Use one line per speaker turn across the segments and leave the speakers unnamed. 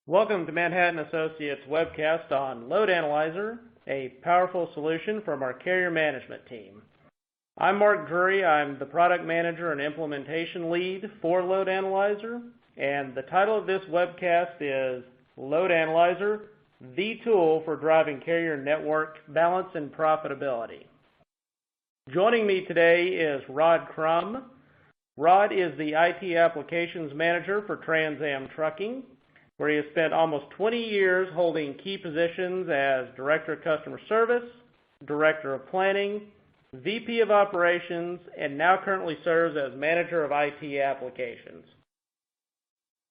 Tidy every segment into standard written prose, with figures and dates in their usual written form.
Welcome to Manhattan Associates webcast on Load Analyzer, a powerful solution from our carrier management team. I'm Mark Drury. I'm the product manager and implementation lead for Load Analyzer, and the title of this webcast is Load Analyzer, the tool for driving carrier network balance and profitability. Joining me today is Rod Crum. Rod is the IT applications manager for Trans Am Trucking, where he has spent almost 20 years holding key positions as Director of Customer Service, Director of Planning, VP of Operations, and now currently serves as Manager of IT Applications.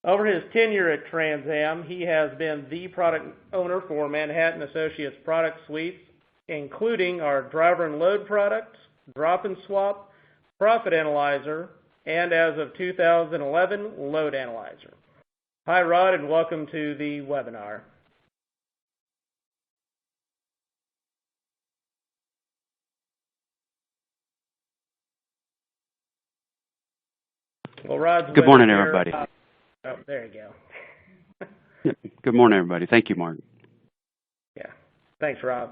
Over his tenure at Trans Am, he has been the product owner for Manhattan Associates product suites, including our driver and load products, drop and swap, Profit Analyzer, and as of 2011, Load Analyzer. Hi, Rod, and welcome to the webinar. Well, Rod's
good morning, everybody.
Oh, there you go.
Good morning, everybody. Thank you, Mark.
Yeah, thanks, Rob.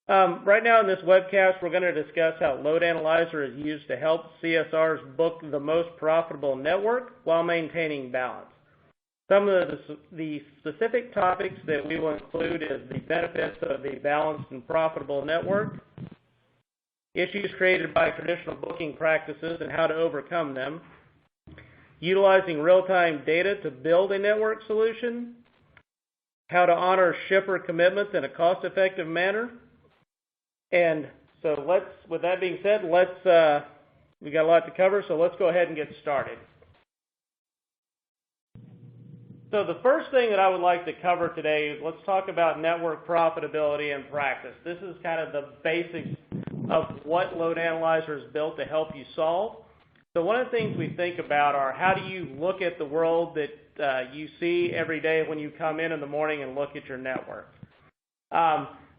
Right now in this webcast, we're going to discuss how Load Analyzer is used to help CSRs book the most profitable network while maintaining balance. Some of the specific topics that we will include is the benefits of the balanced and profitable network, issues created by traditional booking practices and how to overcome them, utilizing real-time data to build a network solution, how to honor shipper commitments in a cost-effective manner. And so with that being said, we got a lot to cover, so let's go ahead and get started. So the first thing that I would like to cover today is let's talk about network profitability and practice. This is kind of the basics of what Load Analyzer is built to help you solve. So one of the things we think about are how do you look at the world that you see every day when you come in the morning and look at your network.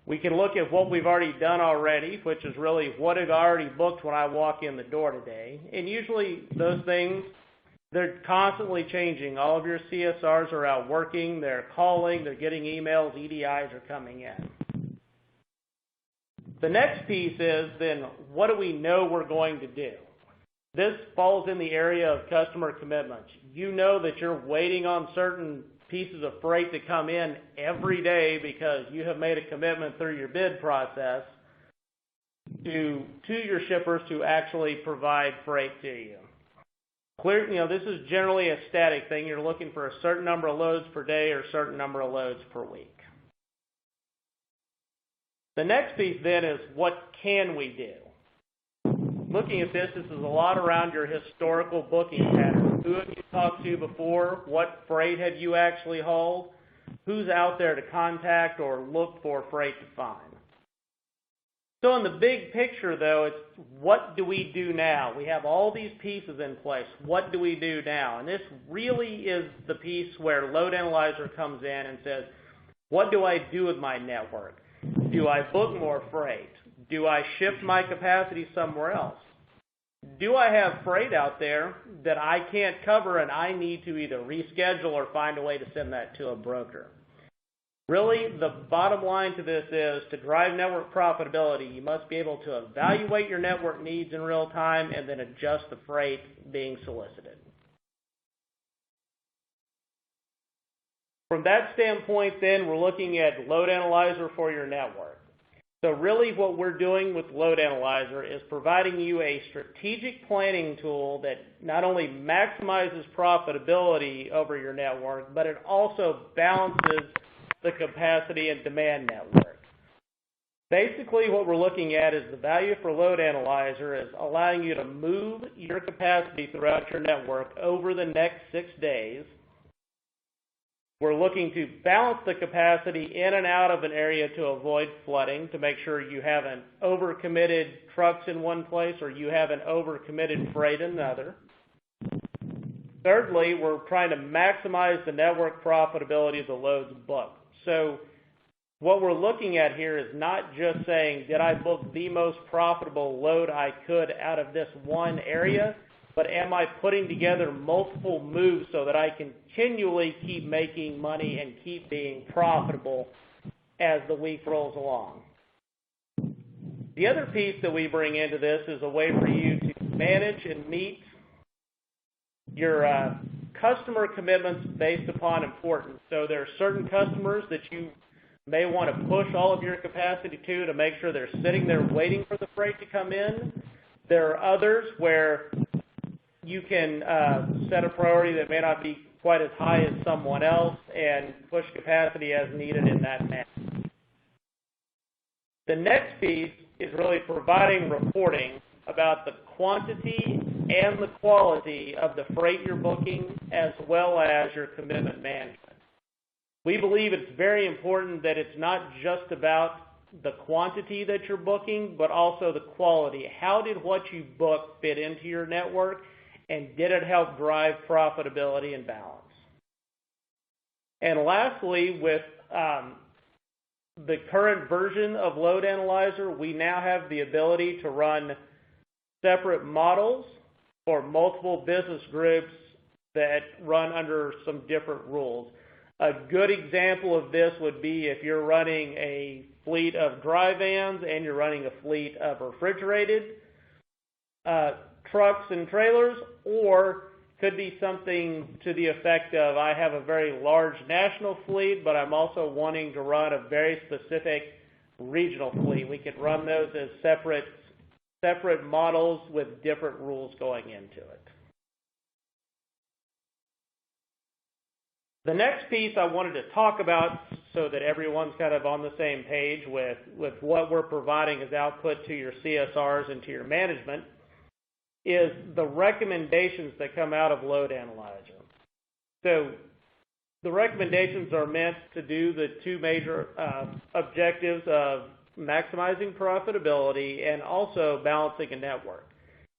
We can look at what we've already done already, which is really what have I already booked when I walk in the door today. And usually those things, they're constantly changing. All of your CSRs are out working, they're calling, they're getting emails, EDIs are coming in. The next piece is then what do we know we're going to do? This falls in the area of customer commitments. You know that you're waiting on certain pieces of freight to come in every day because you have made a commitment through your bid process to your shippers to actually provide freight to you. This is generally a static thing. You're looking for a certain number of loads per day or a certain number of loads per week. The next piece then is what can we do? Looking at this is a lot around your historical booking patterns. Who have you talked to before? What freight have you actually hauled? Who's out there to contact or look for freight to find? So in the big picture, though, it's what do we do now? We have all these pieces in place. What do we do now? And this really is the piece where Load Analyzer comes in and says, what do I do with my network? Do I book more freight? Do I shift my capacity somewhere else? Do I have freight out there that I can't cover and I need to either reschedule or find a way to send that to a broker? Really, the bottom line to this is to drive network profitability, you must be able to evaluate your network needs in real time and then adjust the freight being solicited. From that standpoint, then, we're looking at Load Analyzer for your network. So really what we're doing with Load Analyzer is providing you a strategic planning tool that not only maximizes profitability over your network, but it also balances the capacity and demand network. Basically, what we're looking at is the value for Load Analyzer is allowing you to move your capacity throughout your network over the next 6 days. We're looking to balance the capacity in and out of an area to avoid flooding, to make sure you haven't overcommitted trucks in one place or you haven't overcommitted freight in another. Thirdly, we're trying to maximize the network profitability of the loads booked. So what we're looking at here is not just saying, did I book the most profitable load I could out of this one area? but am I putting together multiple moves so that I continually keep making money and keep being profitable as the week rolls along? The other piece that we bring into this is a way for you to manage and meet your customer commitments based upon importance. So there are certain customers that you may want to push all of your capacity to make sure they're sitting there waiting for the freight to come in. There are others where you can set a priority that may not be quite as high as someone else and push capacity as needed in that manner. The next piece is really providing reporting about the quantity and the quality of the freight you're booking, as well as your commitment management. We believe it's very important that it's not just about the quantity that you're booking, but also the quality. How did what you book fit into your network, and did it help drive profitability and balance? And lastly, with the current version of Load Analyzer, we now have the ability to run separate models for multiple business groups that run under some different rules. A good example of this would be if you're running a fleet of dry vans and you're running a fleet of refrigerated trucks and trailers, or could be something to the effect of, I have a very large national fleet, but I'm also wanting to run a very specific regional fleet. We could run those as separate models with different rules going into it. The next piece I wanted to talk about, so that everyone's kind of on the same page with what we're providing as output to your CSRs and to your management, is the recommendations that come out of Load Analyzer. So the recommendations are meant to do the two major objectives of maximizing profitability and also balancing a network.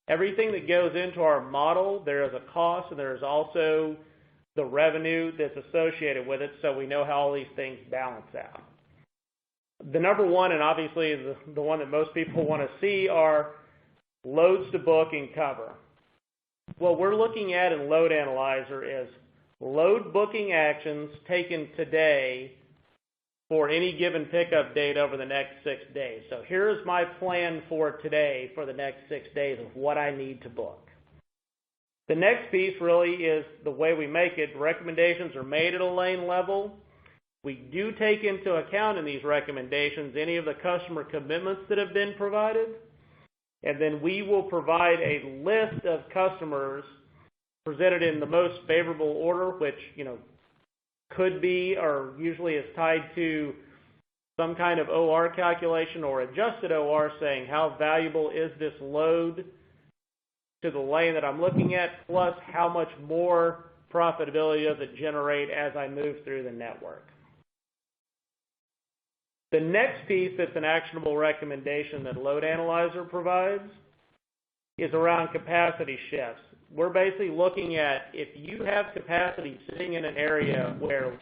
Everything that goes into our model, there is a cost and there is also the revenue that's associated with it, so we know how all these things balance out. The number one, and obviously the one that most people want to see, are loads to book and cover. What we're looking at in Load Analyzer is load booking actions taken today for any given pickup date over the next 6 days. So here's my plan for today for the next 6 days of what I need to book. The next piece really is the way we make it. Recommendations are made at a lane level. We do take into account in these recommendations any of the customer commitments that have been provided. And then we will provide a list of customers presented in the most favorable order, which, could be or usually is tied to some kind of OR calculation or adjusted OR saying how valuable is this load to the lane that I'm looking at, plus how much more profitability does it generate as I move through the network. The next piece that's an actionable recommendation that Load Analyzer provides is around capacity shifts. We're basically looking at, if you have capacity sitting in an area where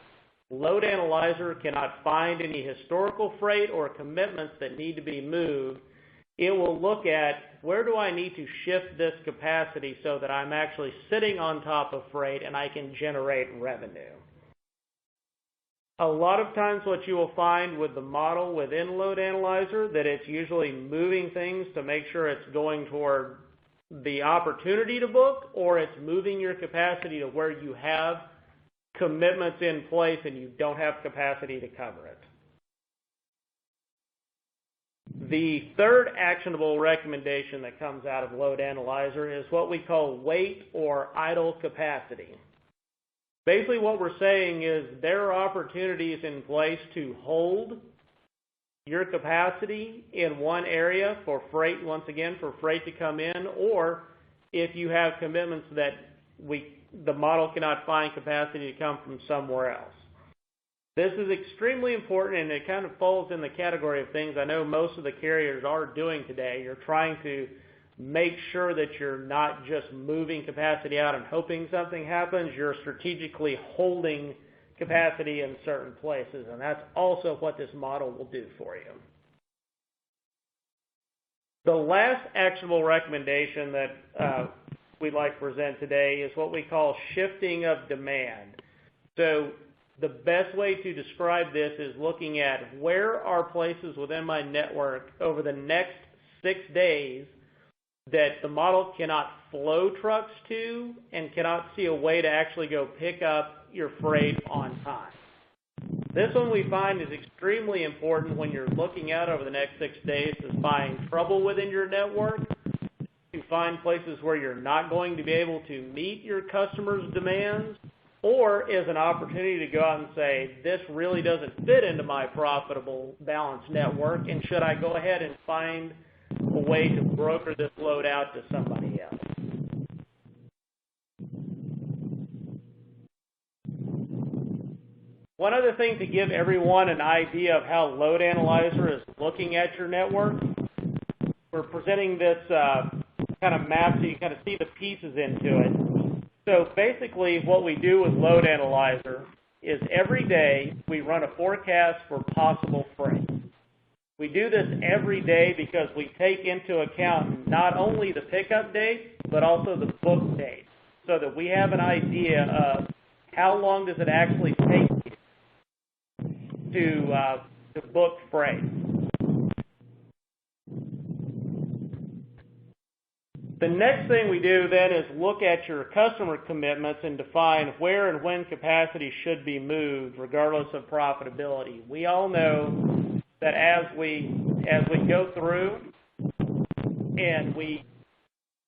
Load Analyzer cannot find any historical freight or commitments that need to be moved, it will look at, where do I need to shift this capacity so that I'm actually sitting on top of freight and I can generate revenue. A lot of times what you will find with the model within Load Analyzer, that it's usually moving things to make sure it's going toward the opportunity to book, or it's moving your capacity to where you have commitments in place and you don't have capacity to cover it. The third actionable recommendation that comes out of Load Analyzer is what we call wait or idle capacity. Basically what we're saying is there are opportunities in place to hold your capacity in one area for freight, once again, for freight to come in, or if you have commitments that the model cannot find capacity to come from somewhere else. This is extremely important, and it kind of falls in the category of things I know most of the carriers are doing today. You're trying to make sure that you're not just moving capacity out and hoping something happens. You're strategically holding capacity in certain places, and that's also what this model will do for you. The last actionable recommendation that we'd like to present today is what we call shifting of demand. So the best way to describe this is looking at where are places within my network over the next 6 days that the model cannot flow trucks to and cannot see a way to actually go pick up your freight on time. This one we find is extremely important when you're looking out over the next 6 days to find trouble within your network, to find places where you're not going to be able to meet your customers' demands, or is an opportunity to go out and say, this really doesn't fit into my profitable balanced network, and should I go ahead and find a way to broker this load out to somebody else? One other thing to give everyone an idea of how Load Analyzer is looking at your network, we're presenting this kind of map so you kind of see the pieces into it. So basically what we do with Load Analyzer is every day we run a forecast for possible freight. We do this every day because we take into account not only the pickup date, but also the book date, so that we have an idea of how long does it actually take to book freight. The next thing we do then is look at your customer commitments and define where and when capacity should be moved, regardless of profitability. We all know that as we go through and we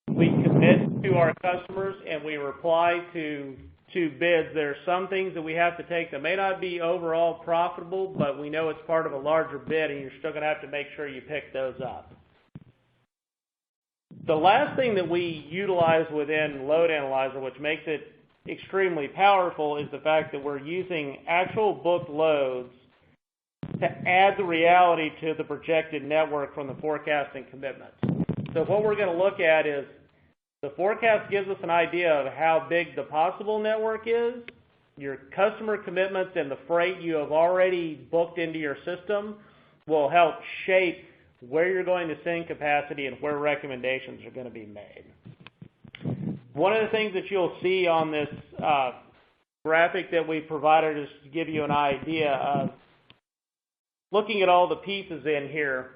commit to our customers and we reply to bids, there are some things that we have to take that may not be overall profitable, but we know it's part of a larger bid, and you're still going to have to make sure you pick those up. The last thing that we utilize within Load Analyzer, which makes it extremely powerful, is the fact that we're using actual booked loads to add the reality to the projected network from the forecasting commitments. So what we're going to look at is the forecast gives us an idea of how big the possible network is. Your customer commitments and the freight you have already booked into your system will help shape where you're going to send capacity and where recommendations are going to be made. One of the things that you'll see on this graphic that we provided is to give you an idea of looking at all the pieces in here.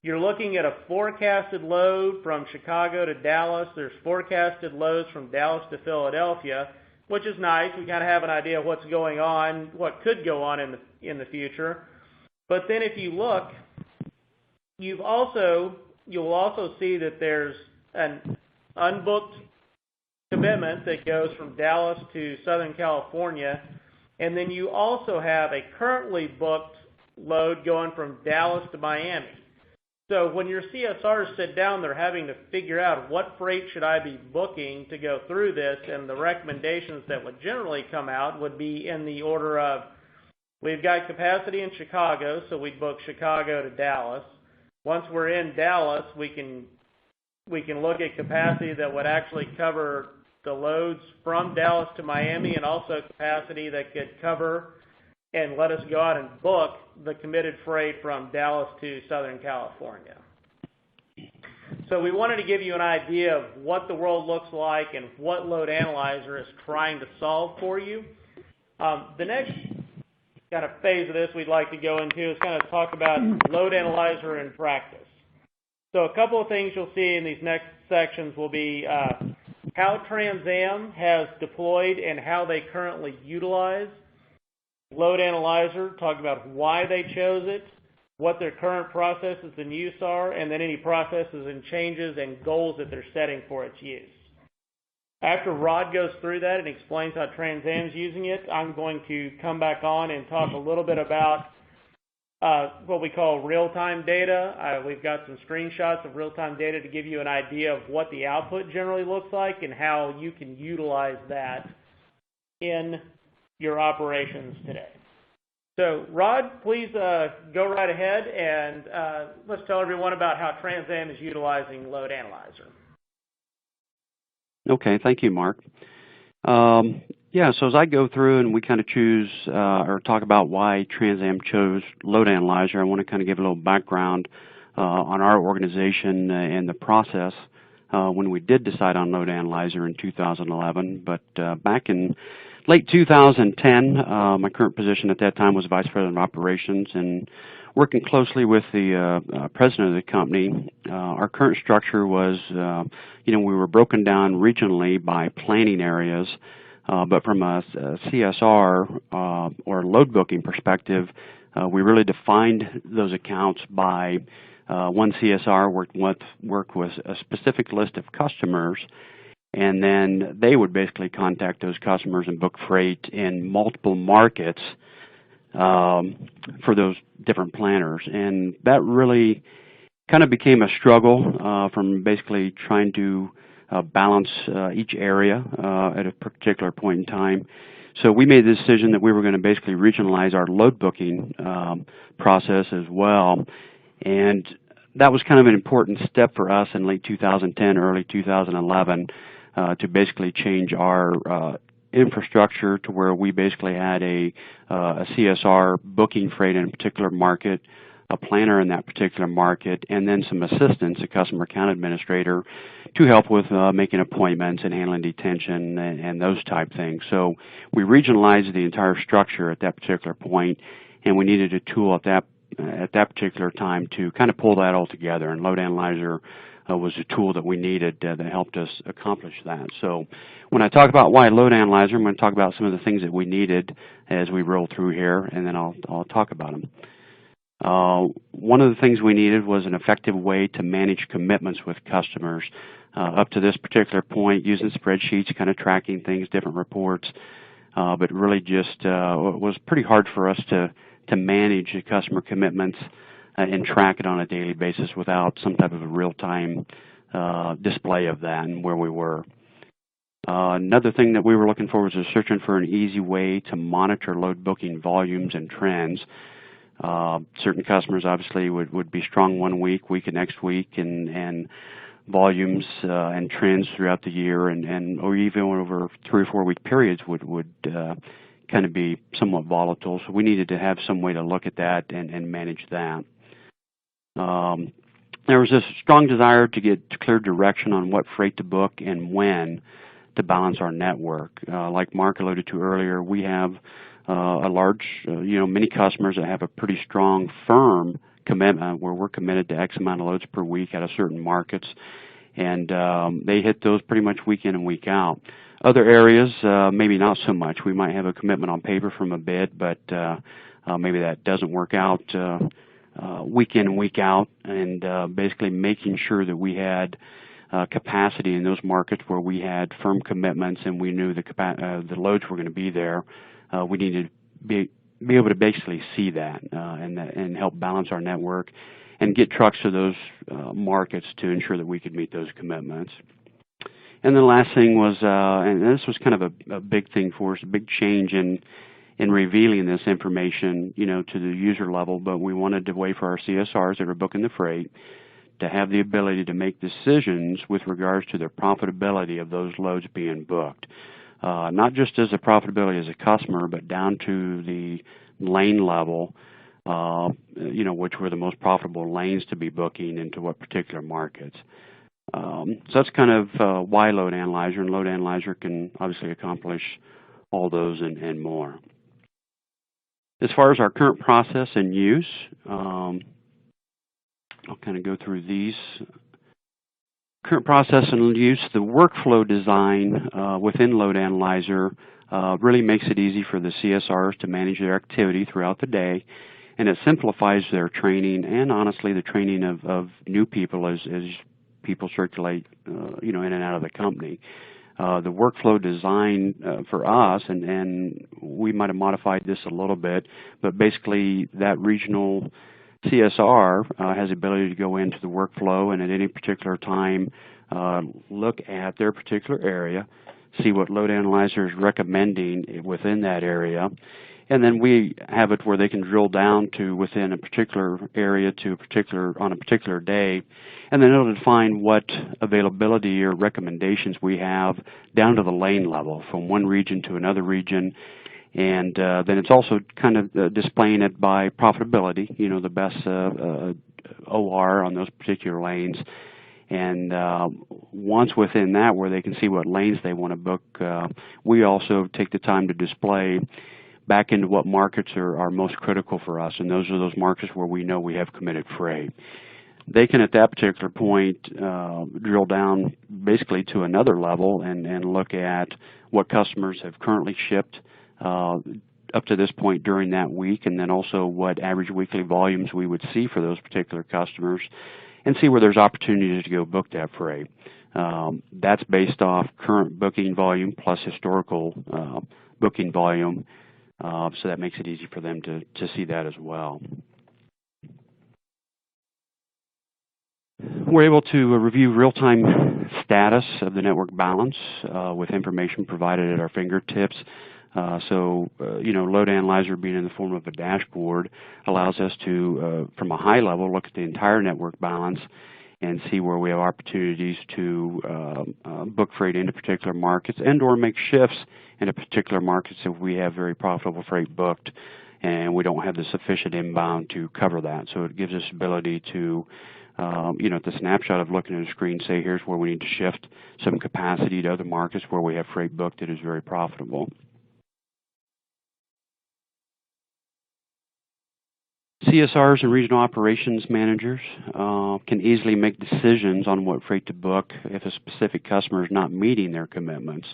You're looking at a forecasted load from Chicago to Dallas. There's forecasted loads from Dallas to Philadelphia, which is nice. We kind of have an idea of what's going on, what could go on in the future. But then if you look, you'll also see that there's an unbooked commitment that goes from Dallas to Southern California, and then you also have a currently booked load going from Dallas to Miami. So when your CSRs sit down, they're having to figure out what freight should I be booking to go through this, and the recommendations that would generally come out would be in the order of, we've got capacity in Chicago, so we'd book Chicago to Dallas. Once we're in Dallas, we can look at capacity that would actually cover the loads from Dallas to Miami, and also capacity that could cover and let us go out and book the committed freight from Dallas to Southern California. So we wanted to give you an idea of what the world looks like and what Load Analyzer is trying to solve for you. The next kind of phase of this we'd like to go into is kind of talk about Load Analyzer in practice. So a couple of things you'll see in these next sections will be how Trans Am has deployed and how they currently utilize Load Analyzer, talk about why they chose it, what their current processes and use are, and then any processes and changes and goals that they're setting for its use. After Rod goes through that and explains how Trans Am's using it, I'm going to come back on and talk a little bit about what we call real-time data. We've got some screenshots of real-time data to give you an idea of what the output generally looks like and how you can utilize that in your operations today. So, Rod, please go right ahead and let's tell everyone about how Trans Am is utilizing Load Analyzer.
Okay, thank you, Mark. So as I go through and we kind of choose or talk about why Trans Am chose Load Analyzer, I want to kind of give a little background on our organization and the process when we did decide on Load Analyzer in 2011. But back in late 2010, my current position at that time was Vice President of Operations, and working closely with the president of the company. Our current structure was, we were broken down regionally by planning areas, but from a CSR or load booking perspective, we really defined those accounts by one CSR worked with a specific list of customers, and then they would basically contact those customers and book freight in multiple markets for those different planners. And that really kind of became a struggle from basically trying to balance each area at a particular point in time. So we made the decision that we were going to basically regionalize our load booking process as well. And that was kind of an important step for us in late 2010, early 2011, to basically change our infrastructure to where we basically had a CSR booking freight in a particular market, a planner in that particular market, and then some assistants, a customer account administrator, to help with making appointments and handling detention and those type things. So we regionalized the entire structure at that particular point, and we needed a tool at that particular time to kind of pull that all together. And Load Analyzer was a tool that we needed that helped us accomplish that. So when I talk about why Load Analyzer, I'm going to talk about some of the things that we needed as we roll through here, and then I'll talk about them. One of the things we needed was an effective way to manage commitments with customers. Up to this particular point, using spreadsheets, kind of tracking things, different reports, but really just it was pretty hard for us to manage the customer commitments and track it on a daily basis without some type of a real-time display of that and where we were. Another thing that we were looking for was searching for an easy way to monitor load booking volumes and trends. Certain customers obviously would be strong one week and next week, and volumes and trends throughout the year or even over 3 or 4 week periods would kind of be somewhat volatile. So we needed to have some way to look at that and manage that. There was a strong desire to get clear direction on what freight to book and when to balance our network. Like Mark alluded to earlier, we have a large, many customers that have a pretty strong, firm commitment where we're committed to X amount of loads per week out of certain markets, and they hit those pretty much week in and week out. Other areas, maybe not so much. We might have a commitment on paper from a bid, but maybe that doesn't work out week in and week out, and basically making sure that we had capacity in those markets where we had firm commitments and we knew the loads were going to be there. We needed to be able to basically see that and help balance our network and get trucks to those markets to ensure that we could meet those commitments. And the last thing was, and this was kind of a big thing for us, a big change in revealing this information, to the user level, but we wanted a way for our CSRs that are booking the freight to have the ability to make decisions with regards to their profitability of those loads being booked. Not just as a profitability as a customer, but down to the lane level, which were the most profitable lanes to be booking into what particular markets. So that's kind of why Load Analyzer, and Load Analyzer can obviously accomplish all those and more. As far as our current process and use, I'll kind of go through these. Current process and use, the workflow design within Load Analyzer really makes it easy for the CSRs to manage their activity throughout the day, and it simplifies their training and honestly the training of new people as people circulate in and out of the company. The workflow design for us, and we might have modified this a little bit, but basically that regional CSR has the ability to go into the workflow and at any particular time look at their particular area, see what Load Analyzer is recommending within that area, and then we have it where they can drill down to within a particular area on a particular day, and then it'll define what availability or recommendations we have down to the lane level from one region to another region. And then it's also kind of displaying it by profitability, the best OR on those particular lanes. And once within that, where they can see what lanes they want to book, we also take the time to display back into what markets are most critical for us, and those are those markets where we know we have committed freight. They can, at that particular point, drill down basically to another level and look at what customers have currently shipped up to this point during that week, and then also what average weekly volumes we would see for those particular customers, and see where there's opportunities to go book that freight. That's based off current booking volume plus historical booking volume, so that makes it easy for them to see that as well. We're able to review real-time status of the network balance with information provided at our fingertips. Load analyzer being in the form of a dashboard allows us to, from a high level, look at the entire network balance and see where we have opportunities to book freight into particular markets and or make shifts into particular markets if we have very profitable freight booked and we don't have the sufficient inbound to cover that. So it gives us ability to, at the snapshot of looking at a screen, say here's where we need to shift some capacity to other markets where we have freight booked that is very profitable. CSRs and regional operations managers can easily make decisions on what freight to book if a specific customer is not meeting their commitments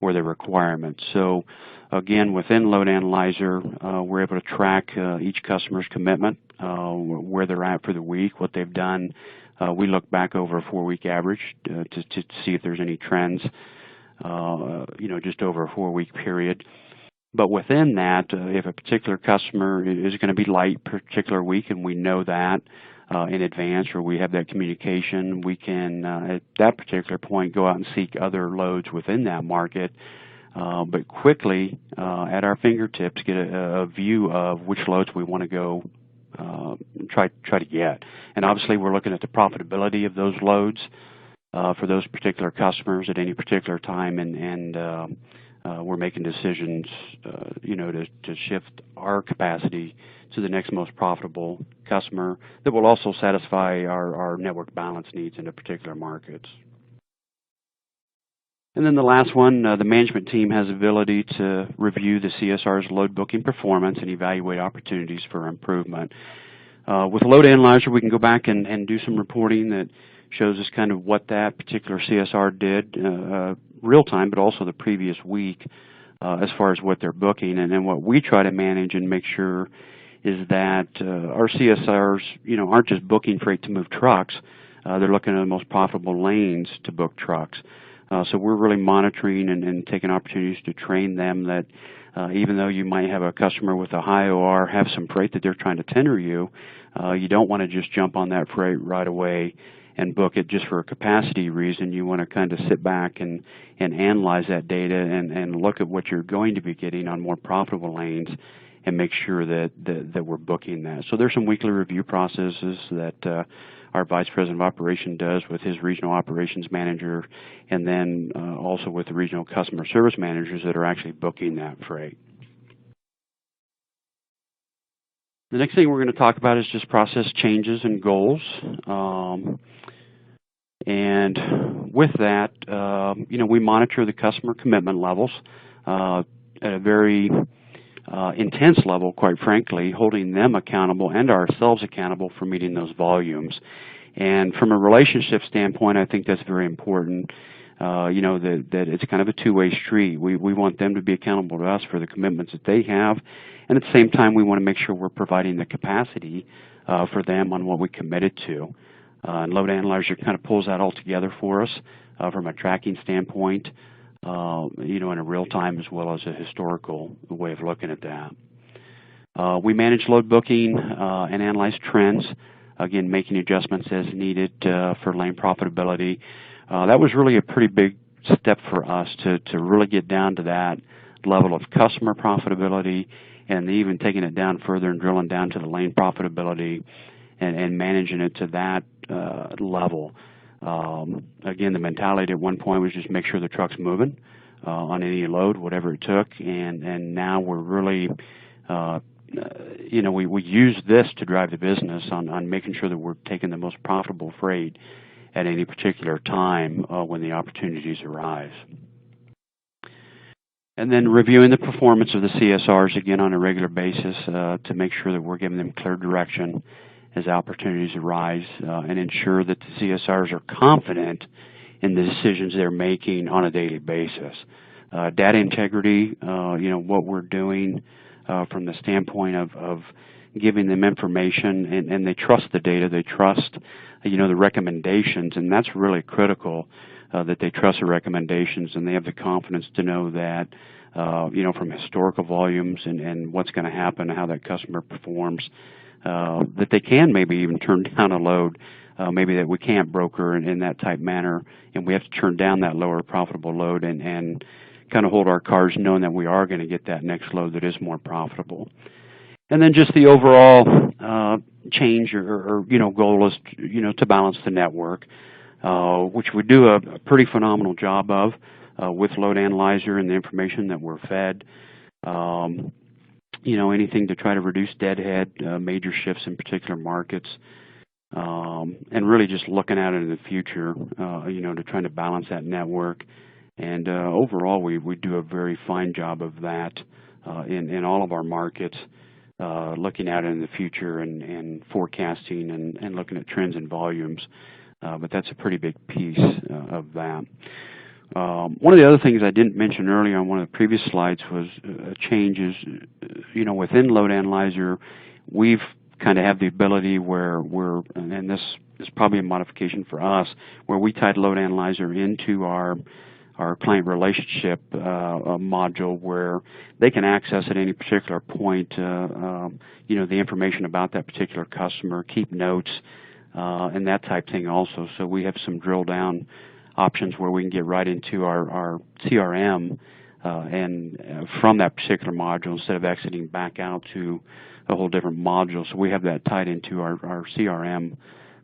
or their requirements. So again, within Load Analyzer, we're able to track each customer's commitment, where they're at for the week, what they've done. We look back over a 4-week average to see if there's any trends, just over a 4-week period. But within that, if a particular customer is going to be light per particular week, and we know that in advance, or we have that communication, we can, at that particular point, go out and seek other loads within that market, but quickly, at our fingertips, get a view of which loads we want to go try to get. And obviously, we're looking at the profitability of those loads for those particular customers at any particular time, and we're making decisions, to shift our capacity to the next most profitable customer that will also satisfy our network balance needs into particular markets. And then the last one, the management team has the ability to review the CSR's load booking performance and evaluate opportunities for improvement. With Load Analyzer, we can go back and do some reporting that shows us kind of what that particular CSR did real time, but also the previous week as far as what they're booking. And then what we try to manage and make sure is that our CSRs, aren't just booking freight to move trucks. They're looking at the most profitable lanes to book trucks. So we're really monitoring and taking opportunities to train them that even though you might have a customer with a high OR have some freight that they're trying to tender you, you don't want to just jump on that freight right away and book it just for a capacity reason. You want to kind of sit back and analyze that data and look at what you're going to be getting on more profitable lanes and make sure that we're booking that. So there's some weekly review processes that our Vice President of Operation does with his regional operations manager, and then also with the regional customer service managers that are actually booking that freight. The next thing we're going to talk about is just process changes and goals. And with that, we monitor the customer commitment levels at a very intense level, quite frankly, holding them accountable and ourselves accountable for meeting those volumes. And from a relationship standpoint, I think that's very important, that it's kind of a two-way street. We want them to be accountable to us for the commitments that they have, and at the same time, we want to make sure we're providing the capacity for them on what we committed to. And Load Analyzer kind of pulls that all together for us from a tracking standpoint, in a real time as well as a historical way of looking at that. We manage load booking and analyze trends, again, making adjustments as needed for lane profitability. That was really a pretty big step for us to really get down to that level of customer profitability, and even taking it down further and drilling down to the lane profitability and managing it to that level. Again, the mentality at one point was just make sure the truck's moving on any load, whatever it took, and now we're really, we use this to drive the business on making sure that we're taking the most profitable freight at any particular time when the opportunities arise. And then reviewing the performance of the CSRs again on a regular basis to make sure that we're giving them clear direction as opportunities arise and ensure that the CSRs are confident in the decisions they're making on a daily basis. Data integrity, what we're doing from the standpoint of giving them information, and they trust the data, they trust, the recommendations, and that's really critical, that they trust the recommendations and they have the confidence to know that, from historical volumes and what's going to happen, how that customer performs, that they can maybe even turn down a load, maybe that we can't broker in that type manner, and we have to turn down that lower profitable load and kind of hold our cards knowing that we are going to get that next load that is more profitable. And then just the overall change or goal is, to balance the network, which we do a pretty phenomenal job of with Load Analyzer and the information that we're fed. Anything to try to reduce deadhead, major shifts in particular markets, and really just looking at it in the future, to try to balance that network. And overall, we do a very fine job of that in all of our markets, looking at it in the future and forecasting and looking at trends and volumes. But that's a pretty big piece of that. One of the other things I didn't mention earlier on one of the previous slides was changes, within Load Analyzer. We've kind of have the ability where and this is probably a modification for us, where we tied Load Analyzer into our client relationship module, where they can access at any particular point, the information about that particular customer, keep notes, and that type thing also. So we have some drill down options where we can get right into our CRM and from that particular module instead of exiting back out to a whole different module. So we have that tied into our CRM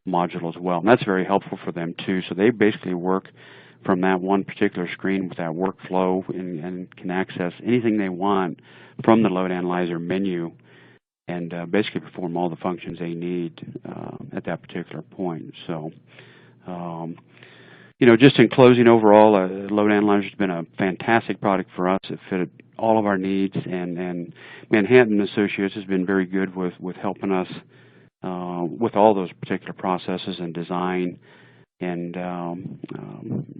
module as well. And that's very helpful for them too. So they basically work from that one particular screen with that workflow and can access anything they want from the Load Analyzer menu and basically perform all the functions they need at that particular point. So, just in closing, overall, Load Analyzer has been a fantastic product for us. It fitted all of our needs, and Manhattan Associates has been very good with helping us with all those particular processes and design, and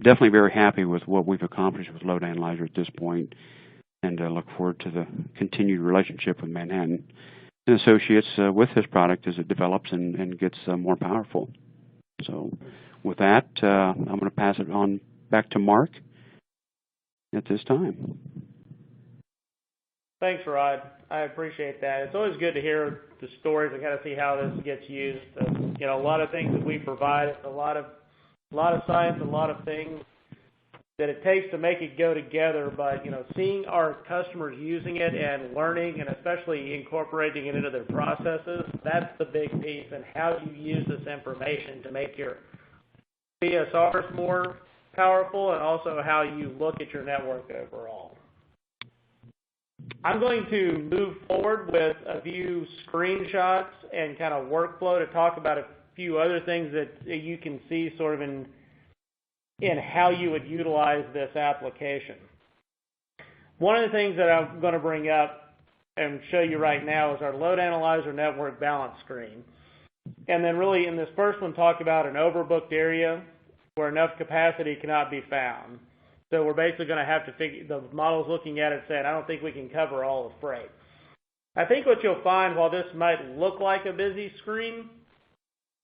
definitely very happy with what we've accomplished with Load Analyzer at this point, and look forward to the continued relationship with Manhattan and Associates with this product as it develops and gets more powerful. So with that, I'm going to pass it on back to Mark at this time.
Thanks, Rod. I appreciate that. It's always good to hear the stories and kind of see how this gets used. A lot of things that we provide, a lot of science, a lot of things that it takes to make it go together. But seeing our customers using it and learning, and especially incorporating it into their processes, that's the big piece. And how you use this information to make your CSRs more powerful, and also how you look at your network overall. I'm going to move forward with a few screenshots and kind of workflow to talk about a few other things that you can see sort of in how you would utilize this application. One of the things that I'm going to bring up and show you right now is our Load Analyzer Network Balance screen. And then really in this first one, talk about an overbooked area where enough capacity cannot be found. So we're basically going to have to figure, the model's looking at it saying, I don't think we can cover all the freight. I think what you'll find, while this might look like a busy screen,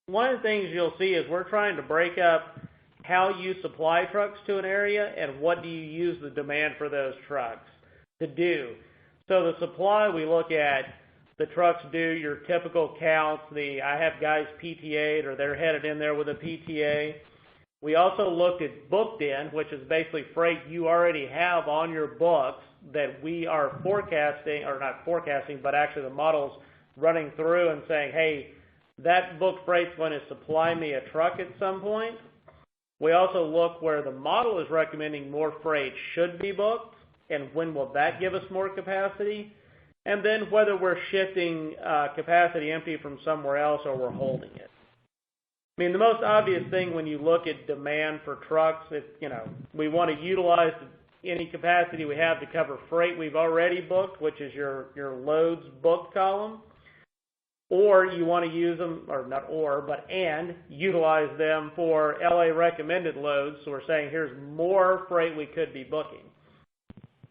one of the things you'll see is we're trying to break up how you supply trucks to an area and what do you use the demand for those trucks to do. So the supply, we look at the trucks do your typical counts. I have guys PTA'd or they're headed in there with a PTA. We also looked at booked in, which is basically freight you already have on your books that we are forecasting, or not forecasting, but actually the model's running through and saying, hey, that booked freight's going to supply me a truck at some point. We also look where the model is recommending more freight should be booked, and when will that give us more capacity, and then whether we're shifting capacity empty from somewhere else or we're holding it. I mean, the most obvious thing when you look at demand for trucks, we want to utilize any capacity we have to cover freight we've already booked, which is your loads booked column, or you want to use them, or not or, but and utilize them for LA recommended loads. So we're saying here's more freight we could be booking.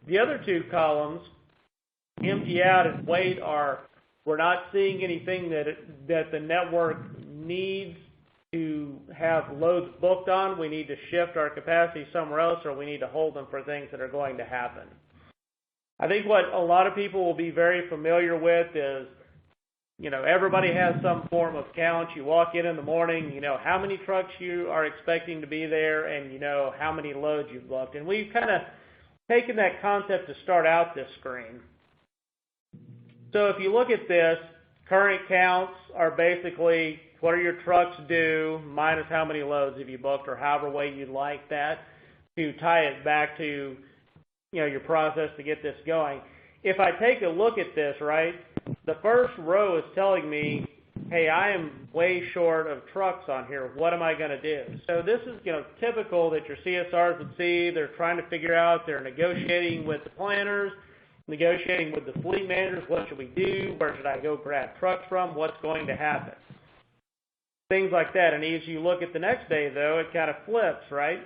The other two columns, empty out and wait, are we're not seeing anything that the network needs to have loads booked on. We need to shift our capacity somewhere else, or we need to hold them for things that are going to happen. I think what a lot of people will be very familiar with is, everybody has some form of count. You walk in the morning, you know how many trucks you are expecting to be there, and you know how many loads you've booked. And we've kind of taken that concept to start out this screen. So if you look at this, current counts are basically what are your trucks due minus how many loads have you booked, or however way you'd like that to tie it back to your process to get this going. If I take a look at this, right, the first row is telling me, hey, I am way short of trucks on here. What am I going to do? So this is typical that your CSRs would see. They're trying to figure out, they're negotiating with the planners, negotiating with the fleet managers. What should we do? Where should I go grab trucks from? What's going to happen? Things like that. And as you look at the next day, though, it kind of flips, right?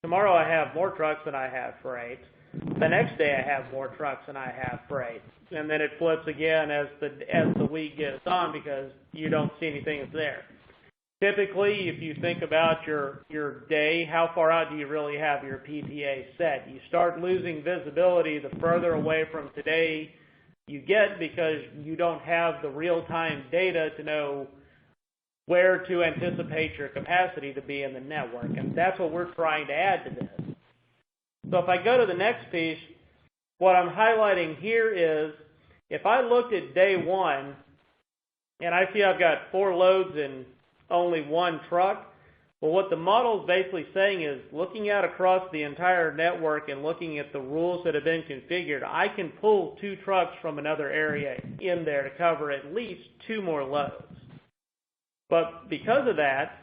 Tomorrow I have more trucks than I have freight. The next day I have more trucks than I have freight. And then it flips again as the week goes on because you don't see anything that's there. Typically, if you think about your day, how far out do you really have your PPA set? You start losing visibility the further away from today you get because you don't have the real-time data to know where to anticipate your capacity to be in the network. And that's what we're trying to add to this. So if I go to the next piece, what I'm highlighting here is if I looked at day one and I see I've got 4 loads and only 1 truck, well, what the model is basically saying is looking out across the entire network and looking at the rules that have been configured, I can pull 2 trucks from another area in there to cover at least 2 more loads. But because of that,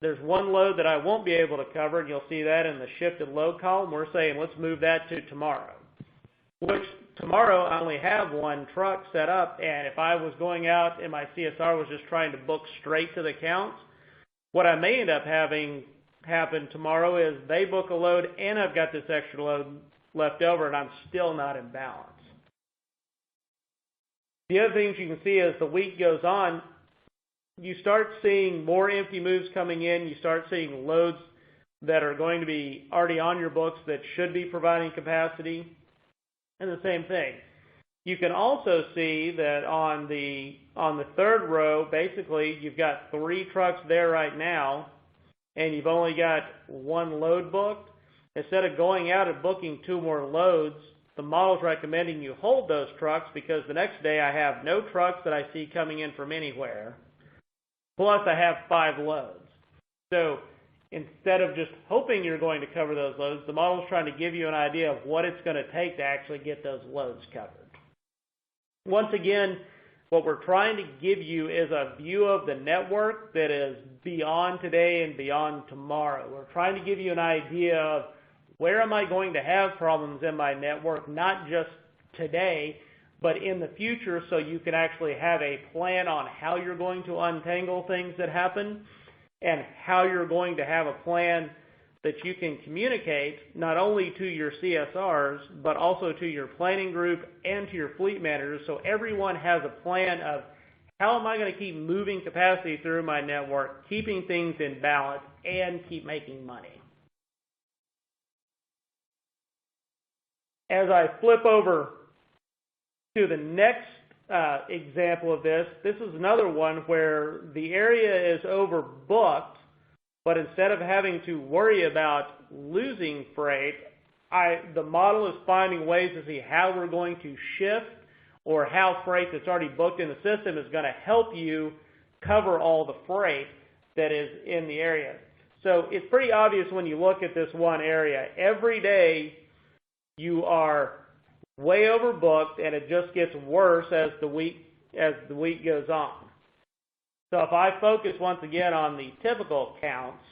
there's 1 load that I won't be able to cover, and you'll see that in the shifted load column. We're saying let's move that to tomorrow, which tomorrow I only have 1 truck set up, and if I was going out and my CSR was just trying to book straight to the counts, what I may end up having happen tomorrow is they book a load and I've got this extra load left over and I'm still not in balance. The other things you can see as the week goes on, you start seeing more empty moves coming in. You start seeing loads that are going to be already on your books that should be providing capacity. And the same thing. You can also see that on the third row, basically you've got 3 trucks there right now, and you've only got 1 load booked. Instead of going out and booking 2 more loads, the model's recommending you hold those trucks because the next day I have no trucks that I see coming in from anywhere. Plus, I have 5 loads. So instead of just hoping you're going to cover those loads, the model is trying to give you an idea of what it's going to take to actually get those loads covered. Once again, what we're trying to give you is a view of the network that is beyond today and beyond tomorrow. We're trying to give you an idea of where am I going to have problems in my network, not just today, but in the future, so you can actually have a plan on how you're going to untangle things that happen and how you're going to have a plan that you can communicate not only to your CSRs, but also to your planning group and to your fleet managers, so everyone has a plan of how am I going to keep moving capacity through my network, keeping things in balance, and keep making money. As I flip over to the next example of this is another one where the area is overbooked, but instead of having to worry about losing freight, the model is finding ways to see how we're going to shift or how freight that's already booked in the system is going to help you cover all the freight that is in the area. So it's pretty obvious when you look at this one area. Every day you are way overbooked, and it just gets worse as the week goes on. So if I focus once again on the typical counts,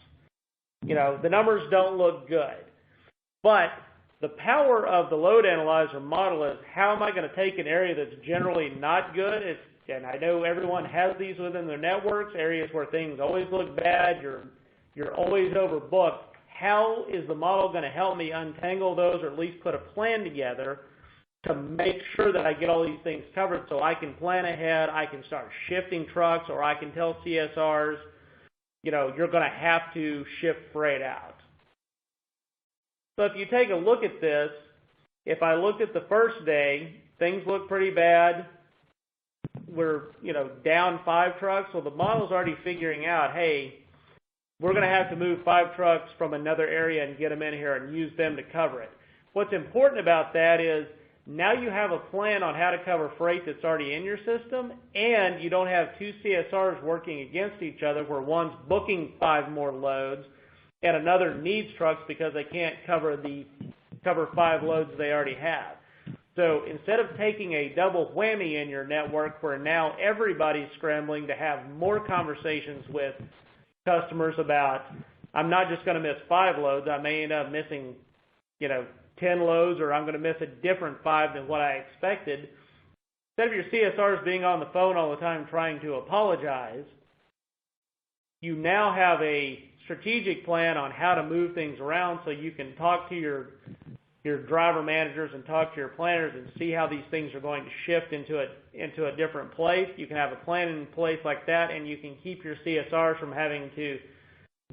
the numbers don't look good. But the power of the load analyzer model is, how am I going to take an area that's generally not good? And I know everyone has these within their networks, areas where things always look bad, you're always overbooked. How is the model going to help me untangle those, or at least put a plan together to make sure that I get all these things covered so I can plan ahead, I can start shifting trucks, or I can tell CSRs, you're going to have to shift freight out. So if you take a look at this, if I looked at the first day, things look pretty bad. We're, down 5 trucks. Well, the model's already figuring out, hey, we're going to have to move 5 trucks from another area and get them in here and use them to cover it. What's important about that is, now you have a plan on how to cover freight that's already in your system, and you don't have 2 CSRs working against each other where one's booking 5 more loads and another needs trucks because they can't cover 5 loads they already have. So instead of taking a double whammy in your network where now everybody's scrambling to have more conversations with customers about, I'm not just going to miss 5 loads, I may end up missing, 10 loads, or I'm going to miss a different 5 than what I expected. Instead of your CSRs being on the phone all the time trying to apologize, you now have a strategic plan on how to move things around so you can talk to your driver managers and talk to your planners and see how these things are going to shift into a different place. You can have a plan in place like that, and you can keep your CSRs from having to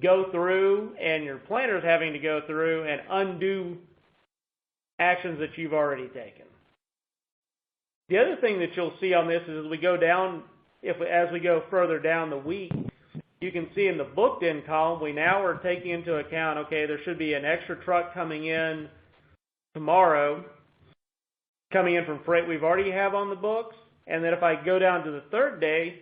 go through and your planners having to go through and undo actions that you've already taken. The other thing that you'll see on this is as we go further down the week, you can see in the booked in column, we now are taking into account, okay, there should be an extra truck coming in tomorrow, coming in from freight we've already have on the books. And then if I go down to the third day,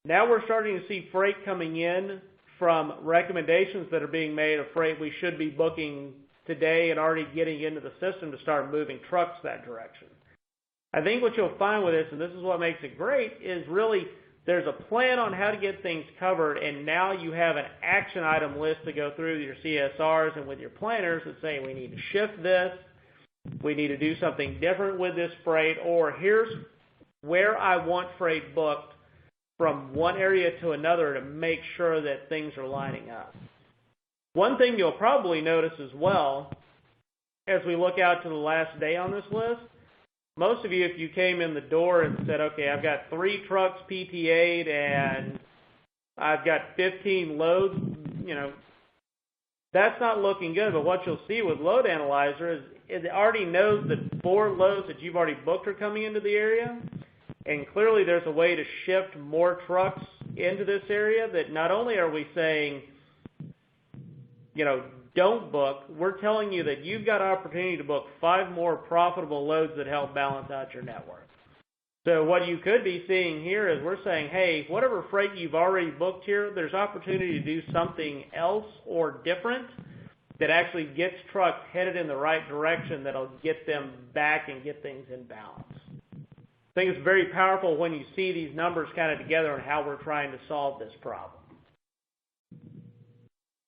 now we're starting to see freight coming in from recommendations that are being made of freight we should be booking today and already getting into the system to start moving trucks that direction. I think what you'll find with this, and this is what makes it great, is really there's a plan on how to get things covered, and now you have an action item list to go through with your CSRs and with your planners that say we need to shift this, we need to do something different with this freight, or here's where I want freight booked from one area to another to make sure that things are lining up. One thing you'll probably notice as well, as we look out to the last day on this list, most of you, if you came in the door and said, okay, I've got 3 trucks PTA'd and I've got 15 loads, that's not looking good. But what you'll see with Load Analyzer is it already knows that 4 loads that you've already booked are coming into the area. And clearly there's a way to shift more trucks into this area that not only are we saying, don't book, we're telling you that you've got opportunity to book 5 more profitable loads that help balance out your network. So what you could be seeing here is we're saying, hey, whatever freight you've already booked here, there's opportunity to do something else or different that actually gets trucks headed in the right direction that'll get them back and get things in balance. I think it's very powerful when you see these numbers kind of together and how we're trying to solve this problem.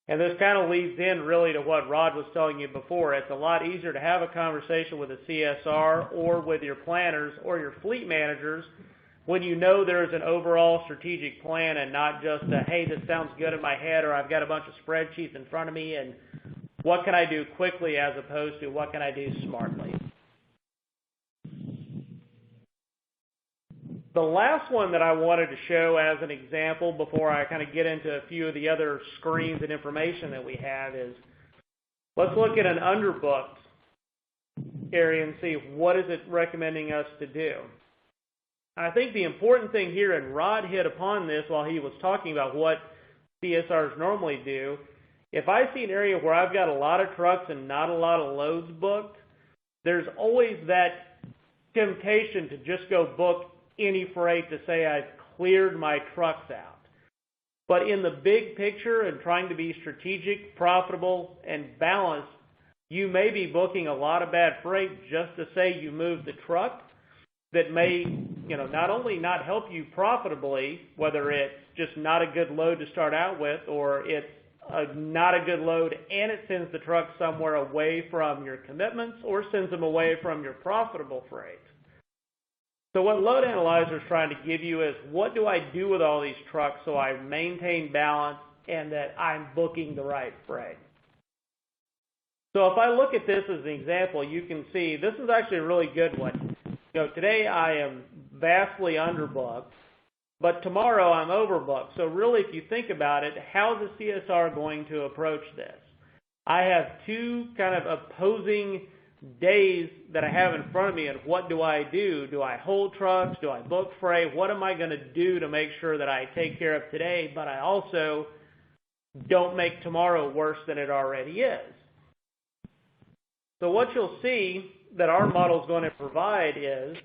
And this kind of leads in really to what Rod was telling you before. It's a lot easier to have a conversation with a CSR or with your planners or your fleet managers when you know there's an overall strategic plan and not just a, hey, this sounds good in my head, or I've got a bunch of spreadsheets in front of me and what can I do quickly as opposed to what can I do smartly. The last one that I wanted to show as an example before I kind of get into a few of the other screens and information that we have is, let's look at an underbooked area and see what is it recommending us to do. I think the important thing here, and Rod hit upon this while he was talking about what CSRs normally do, if I see an area where I've got a lot of trucks and not a lot of loads booked, there's always that temptation to just go book any freight to say I've cleared my trucks out. But in the big picture and trying to be strategic, profitable, and balanced, you may be booking a lot of bad freight just to say you moved the truck that may, not only not help you profitably, whether it's just not a good load to start out with, or it's not a good load and it sends the truck somewhere away from your commitments, or sends them away from your profitable freight. So what Load Analyzer is trying to give you is, what do I do with all these trucks so I maintain balance and that I'm booking the right freight? So if I look at this as an example, you can see this is actually a really good one. Today I am vastly underbooked, but tomorrow I'm overbooked. So really, if you think about it, how is the CSR going to approach this? I have two kind of opposing days that I have in front of me, and what do I do? Do I hold trucks? Do I book freight? What am I going to do to make sure that I take care of today, but I also don't make tomorrow worse than it already is? So what you'll see that our model is going to provide is,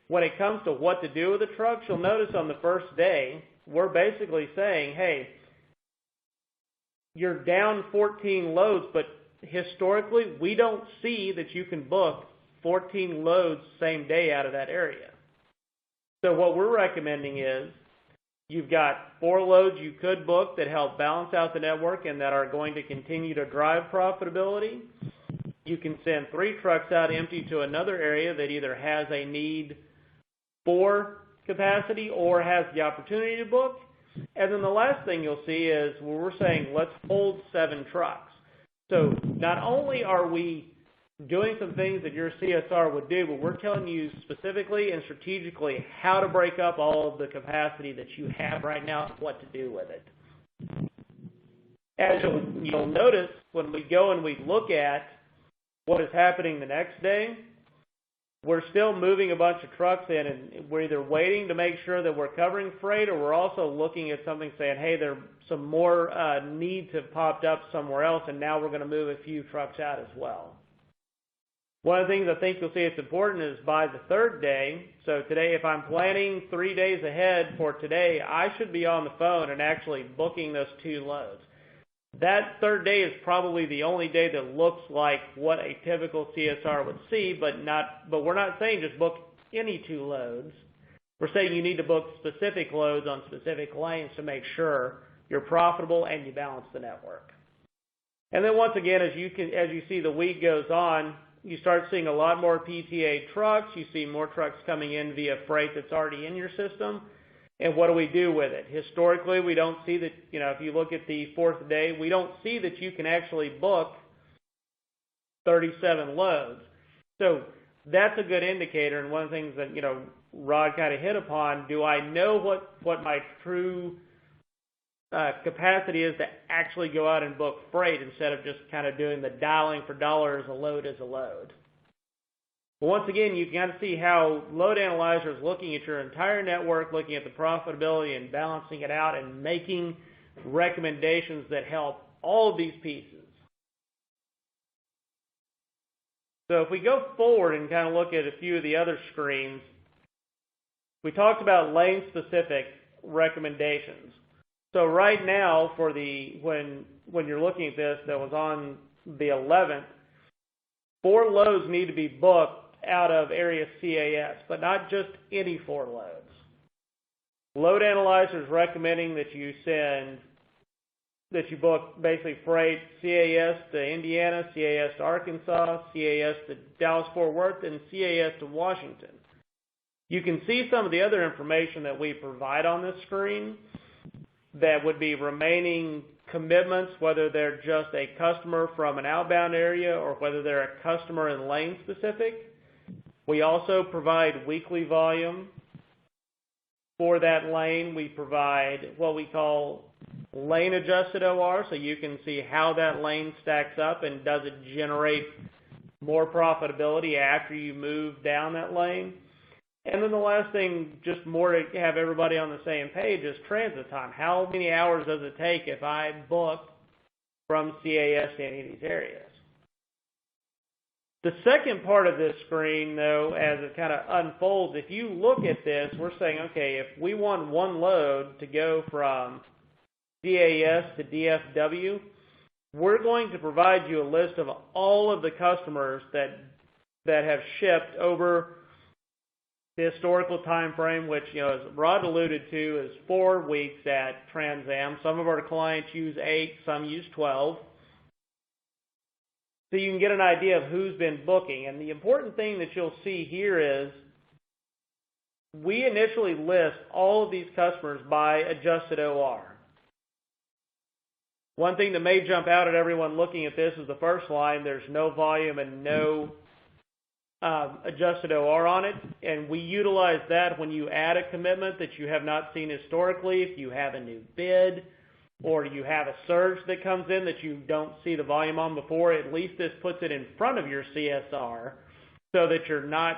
when it comes to what to do with the trucks, you'll notice on the first day, we're basically saying, hey, you're down 14 loads, but historically, we don't see that you can book 14 loads same day out of that area. So what we're recommending is, you've got 4 loads you could book that help balance out the network and that are going to continue to drive profitability. You can send 3 trucks out empty to another area that either has a need for capacity or has the opportunity to book. And then the last thing you'll see is where we're saying, let's hold 7 trucks. So not only are we doing some things that your CSR would do, but we're telling you specifically and strategically how to break up all of the capacity that you have right now and what to do with it. As you'll notice, when we go and we look at what is happening the next day, we're still moving a bunch of trucks in, and we're either waiting to make sure that we're covering freight, or we're also looking at something saying, hey, there some more needs have popped up somewhere else, and now we're going to move a few trucks out as well. One of the things I think you'll see it's important is by the 3rd day, so today if I'm planning 3 days ahead for today, I should be on the phone and actually booking those 2 loads. That 3rd day is probably the only day that looks like what a typical CSR would see, but we're not saying just book any 2 loads. We're saying you need to book specific loads on specific lanes to make sure you're profitable and you balance the network. And then once again, as you see the week goes on, you start seeing a lot more PTA trucks. You see more trucks coming in via freight that's already in your system. And what do we do with it? Historically, we don't see that, if you look at the 4th day, we don't see that you can actually book 37 loads. So that's a good indicator. And one of the things that, Rod kind of hit upon, do I know what my true capacity is to actually go out and book freight instead of just kind of doing the dialing for dollars, a load is a load? But once again, you can kind of see how Load Analyzer is looking at your entire network, looking at the profitability and balancing it out and making recommendations that help all of these pieces. So if we go forward and kind of look at a few of the other screens, we talked about lane-specific recommendations. So right now, for when you're looking at this, that was on the 11th, 4 loads need to be booked out of area CAS, but not just any 4 loads. Load Analyzer is recommending that you book basically freight CAS to Indiana, CAS to Arkansas, CAS to Dallas-Fort Worth, and CAS to Washington. You can see some of the other information that we provide on this screen that would be remaining commitments, whether they're just a customer from an outbound area or whether they're a customer in lane specific. We also provide weekly volume for that lane. We provide what we call lane adjusted OR, so you can see how that lane stacks up and does it generate more profitability after you move down that lane. And then the last thing, just more to have everybody on the same page, is transit time. How many hours does it take if I book from CAS to any of these areas? The second part of this screen, though, as it kind of unfolds, if you look at this, we're saying, okay, if we want 1 load to go from CAS to DFW, we're going to provide you a list of all of the customers that have shipped over The historical time frame, which, as Rod alluded to, is 4 weeks at Trans Am. Some of our clients use 8, some use 12. So you can get an idea of who's been booking. And the important thing that you'll see here is we initially list all of these customers by adjusted OR. One thing that may jump out at everyone looking at this is the first line. There's no volume and no adjusted OR on it, and we utilize that when you add a commitment that you have not seen historically. If you have a new bid or you have a surge that comes in that you don't see the volume on before, at least this puts it in front of your CSR so that you're not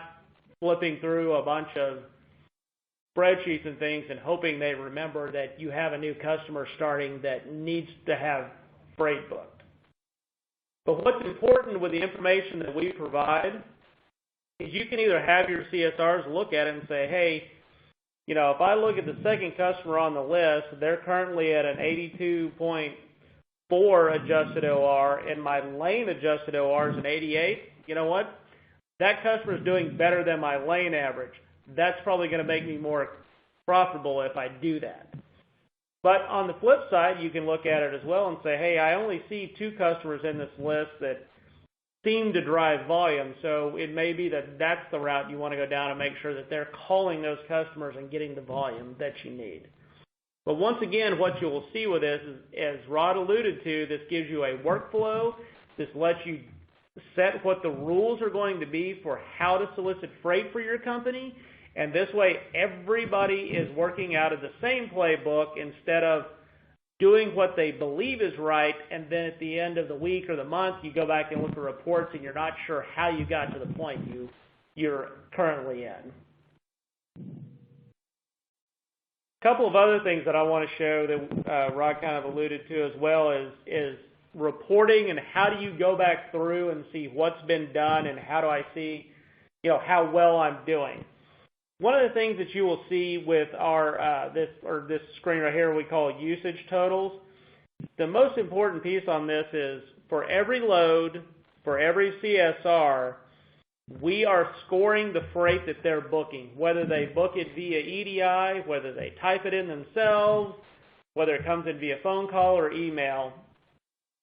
flipping through a bunch of spreadsheets and things and hoping they remember that you have a new customer starting that needs to have freight booked. But what's important with the information that we provide is you can either have your CSRs look at it and say, hey, if I look at the second customer on the list, they're currently at an 82.4 adjusted OR, and my lane adjusted OR is an 88. You know what? That customer is doing better than my lane average. That's probably going to make me more profitable if I do that. But on the flip side, you can look at it as well and say, hey, I only see 2 customers in this list that seem to drive volume, so it may be that that's the route you want to go down and make sure that they're calling those customers and getting the volume that you need. But once again, what you will see with this is, as Rod alluded to, this gives you a workflow. This lets you set what the rules are going to be for how to solicit freight for your company, and this way everybody is working out of the same playbook instead of doing what they believe is right, and then at the end of the week or the month, you go back and look at reports and you're not sure how you got to the point you're currently in. A couple of other things that I want to show that Rod kind of alluded to as well is reporting, and how do you go back through and see what's been done and how do I see how well I'm doing. One of the things that you will see with our this screen right here we call usage totals. The most important piece on this is for every load, for every CSR, we are scoring the freight that they're booking, whether they book it via EDI, whether they type it in themselves, whether it comes in via phone call or email.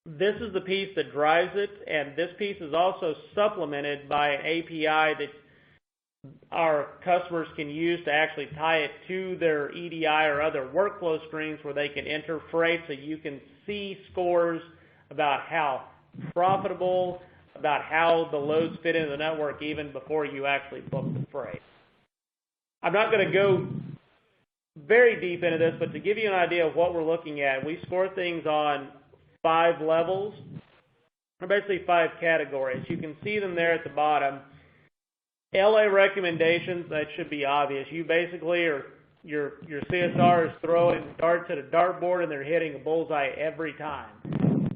This is the piece that drives it, and this piece is also supplemented by an API that our customers can use to actually tie it to their EDI or other workflow screens where they can enter freight, so you can see scores about how profitable, about how the loads fit into the network even before you actually book the freight. I'm not going to go very deep into this, but to give you an idea of what we're looking at, we score things on 5 levels, or basically 5 categories. You can see them there at the bottom. LA recommendations, that should be obvious. You basically are, your CSR is throwing darts at a dartboard and they're hitting a bullseye every time.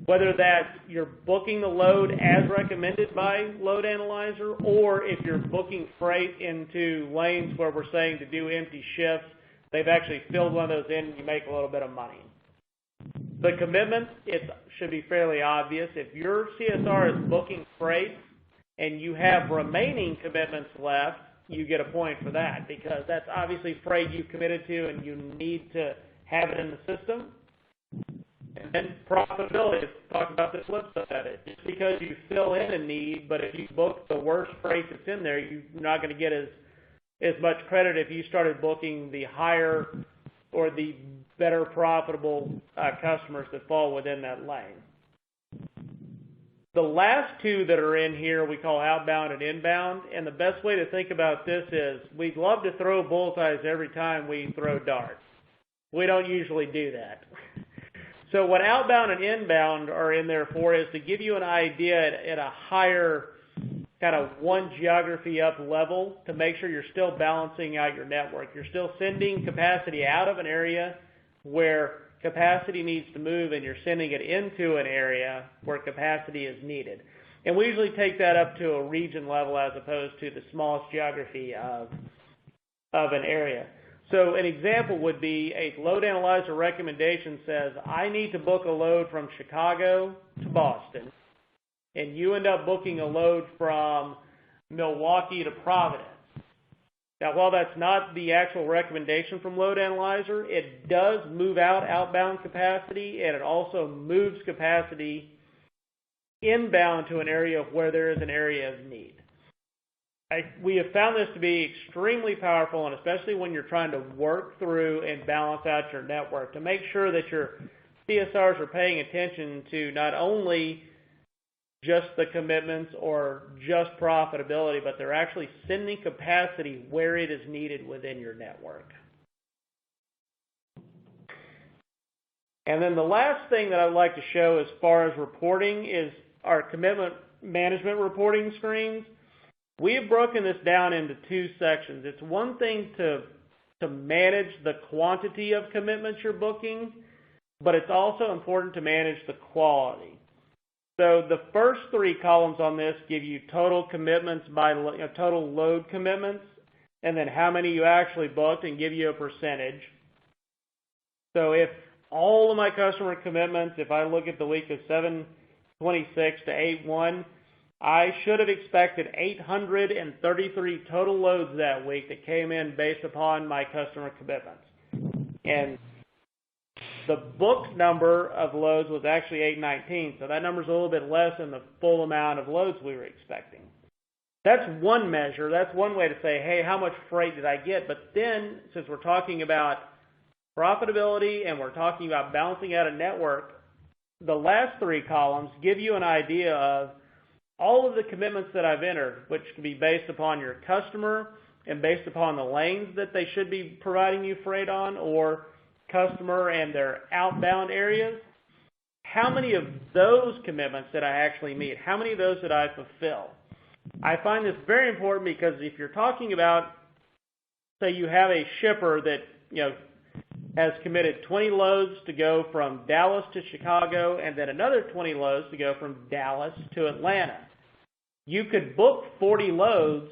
Whether that's you're booking the load as recommended by Load Analyzer, or if you're booking freight into lanes where we're saying to do empty shifts, they've actually filled one of those in and you make a little bit of money. The commitment, it should be fairly obvious. If your CSR is booking freight and you have remaining commitments left, you get a point for that, because that's obviously freight you've committed to and you need to have it in the system. And then profitability, let's talk about the flip side of it. Just because you fill in a need, but if you book the worst freight that's in there, you're not going to get as much credit if you started booking the higher or the better profitable customers that fall within that lane. The last 2 that are in here we call outbound and inbound, and the best way to think about this is we'd love to throw bullseyes every time we throw darts. We don't usually do that. So what outbound and inbound are in there for is to give you an idea at a higher kind of one geography up level to make sure you're still balancing out your network. You're still sending capacity out of an area where capacity needs to move, and you're sending it into an area where capacity is needed. And we usually take that up to a region level as opposed to the smallest geography of an area. So an example would be a Load Analyzer recommendation says, I need to book a load from Chicago to Boston, and you end up booking a load from Milwaukee to Providence. Now, while that's not the actual recommendation from Load Analyzer, it does move out outbound capacity, and it also moves capacity inbound to an area where there is an area of need. We have found this to be extremely powerful, and especially when you're trying to work through and balance out your network, to make sure that your CSRs are paying attention to not only just the commitments or just profitability, but they're actually sending capacity where it is needed within your network. And then the last thing that I'd like to show as far as reporting is our commitment management reporting screens. We have broken this down into two sections. It's one thing to manage the quantity of commitments you're booking, but it's also important to manage the quality. So the first three columns on this give you total commitments by total load commitments, and then how many you actually booked, and give you a percentage. So if all of my customer commitments, if I look at the week of 7/26 to 8/1, I should have expected 833 total loads that week that came in based upon my customer commitments. And the booked number of loads was actually 819, so that number's a little bit less than the full amount of loads we were expecting. That's one measure. That's one way to say, hey, how much freight did I get? But then, since we're talking about profitability and we're talking about balancing out a network, the last three columns give you an idea of all of the commitments that I've entered, which can be based upon your customer and based upon the lanes that they should be providing you freight on, or customer and their outbound areas. How many of those commitments did I actually meet? How many of those did I fulfill? I find this very important because if you're talking about, say you have a shipper that has committed 20 loads to go from Dallas to Chicago and then another 20 loads to go from Dallas to Atlanta. You could book 40 loads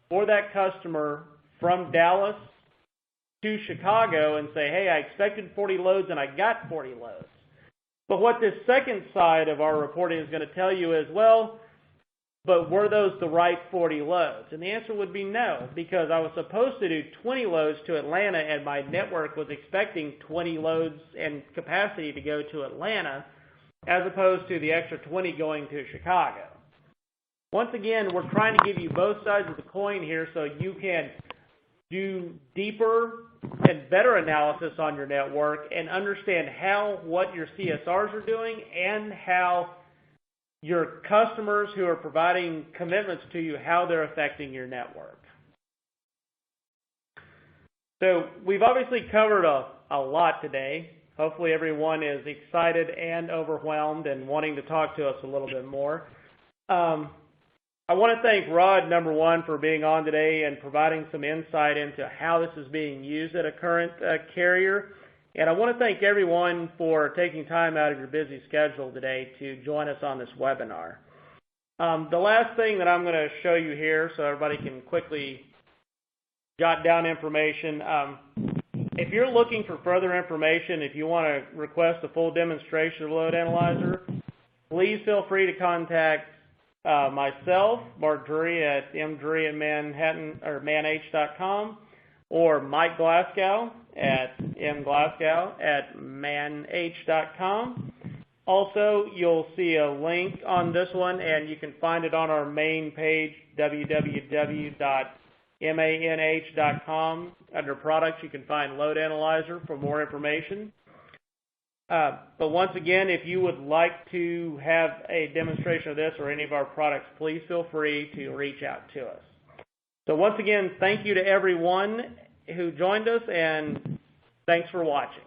for that customer from Dallas to Chicago and say, hey, I expected 40 loads and I got 40 loads. But what this second side of our reporting is going to tell you is, well, but were those the right 40 loads? And the answer would be no, because I was supposed to do 20 loads to Atlanta and my network was expecting 20 loads and capacity to go to Atlanta as opposed to the extra 20 going to Chicago. Once again, we're trying to give you both sides of the coin here so you can do deeper and better analysis on your network and understand what your CSRs are doing and how your customers who are providing commitments to you, how they're affecting your network. So we've obviously covered a lot today. Hopefully everyone is excited and overwhelmed and wanting to talk to us a little bit more. I want to thank Rod, number one, for being on today and providing some insight into how this is being used at a current carrier. And I want to thank everyone for taking time out of your busy schedule today to join us on this webinar. The last thing that I'm going to show you here so everybody can quickly jot down information. If you're looking for further information, if you want to request a full demonstration of Load Analyzer, please feel free to contact myself, Mark Drury at mdrury@manhattan.com, or Mike Glasgow at mglasgow@manh.com. Also, you'll see a link on this one, and you can find it on our main page, www.manh.com. Under products, you can find Load Analyzer for more information. But once again, if you would like to have a demonstration of this or any of our products, please feel free to reach out to us. So once again, thank you to everyone who joined us, and thanks for watching.